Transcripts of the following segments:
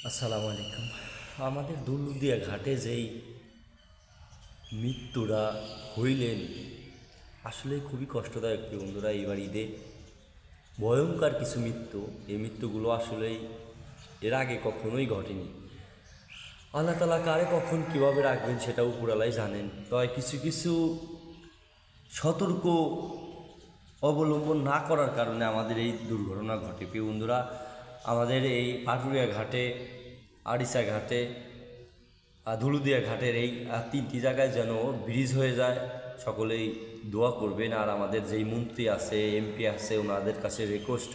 আসসালামু আলাইকুম। আমাদের দুলুদিয়া ঘাটে যেই মৃত্যুরা হইলেন আসলে খুবই কষ্টদায়ক প্রিয় বন্ধুরা। এইবার ঈদে ভয়ঙ্কর কিছু মৃত্যু, এই মৃত্যুগুলো আসলেই এর আগে কখনোই ঘটেনি। আল্লাহ তালা কারে কখন কীভাবে রাখবেন সেটা উপরালাই জানেন। তবে কিছু কিছু সতর্ক অবলম্বন না করার কারণে আমাদের এই দুর্ঘটনা ঘটে প্রিয় বন্ধুরা। আমাদের এই পাটুরিয়া ঘাটে, আড়িশা ঘাটে, ধুলুদিয়া ঘাটের এই তিনটি জায়গায় যেন ব্রিজ হয়ে যায়, সকলেই দোয়া করবেন। আর আমাদের যেই মন্ত্রী আছে, এমপি আছে, ওনাদের কাছে রিকোয়েস্ট,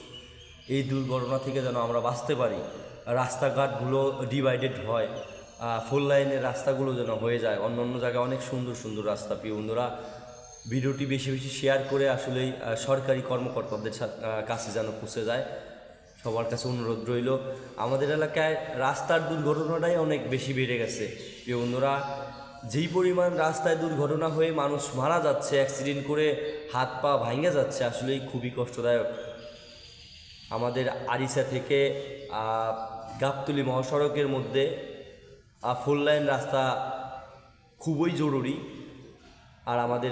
এই দুর্ঘটনা থেকে যেন আমরা বাঁচতে পারি। রাস্তাঘাটগুলো ডিভাইডেড হয়, ফোর লাইনের রাস্তাগুলো যেন হয়ে যায়। অন্য অন্য জায়গায় অনেক সুন্দর সুন্দর রাস্তা প্রিয় বন্ধুরা। ভিডিওটি বেশি বেশি শেয়ার করে আসলেই সরকারি কর্মকর্তাদের কাছে যেন পৌঁছে যায়। সবার কাছে অনুরোধ রইল। আমাদের এলাকায় রাস্তার দুর্ঘটনাটাই অনেক বেশি বেড়ে গেছে প্রিয় বন্ধুরা। যেই পরিমাণ রাস্তায় দুর্ঘটনা হয়ে মানুষ মারা যাচ্ছে, অ্যাক্সিডেন্ট করে হাত পা ভাঙে যাচ্ছে, আসলেই খুবই কষ্টদায়ক। আমাদের আরিচা থেকে গাবতলী মহাসড়কের মধ্যে ফোর লাইন রাস্তা খুবই জরুরি। আর আমাদের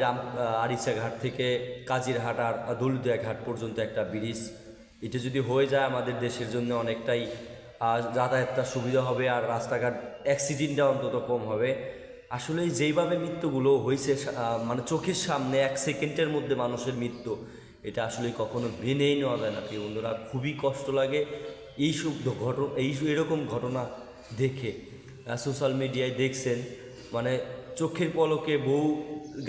আরিচা ঘাট থেকে কাজিরহাট আর দৌলতদিয়া ঘাট পর্যন্ত একটা ব্রিজ, এটা যদি হয়ে যায় আমাদের দেশের জন্য অনেকটাই যাতায়াতটা সুবিধা হবে, আর রাস্তাঘাট অ্যাক্সিডেন্টটা অন্তত কম হবে। আসলে যেইভাবে মৃত্যুগুলো হয়েছে, মানে চোখের সামনে 1 সেকেন্ডের মধ্যে মানুষের মৃত্যু, এটা আসলে কখনো মেনেই নেওয়া যায় না প্রিয় বন্ধুরা। খুবই কষ্ট লাগে এইসব এরকম ঘটনা দেখে। সোশ্যাল মিডিয়ায় দেখছেন, মানে চোখের পলকে বউ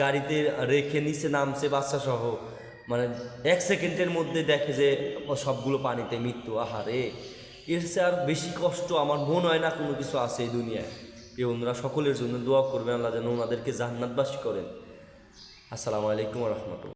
গাড়িতে রেখে নিচে নামছে বাচ্চা সহ, মানে 1 সেকেন্ডের মধ্যে দেখে যে সবগুলো পানিতে মৃত্যু। আহারে, এর চেয়ে আর বেশি কষ্ট আমার মনে হয় না কোনো কিছু আছে এই দুনিয়ায়। এই বন্ধুরা সকলের জন্য দোয়া করবেন, আল্লাহ যেন ওনাদেরকে জান্নাতবাসী করেন। আসসালামু আলাইকুম ওয়া রাহমাতুল্লাহ।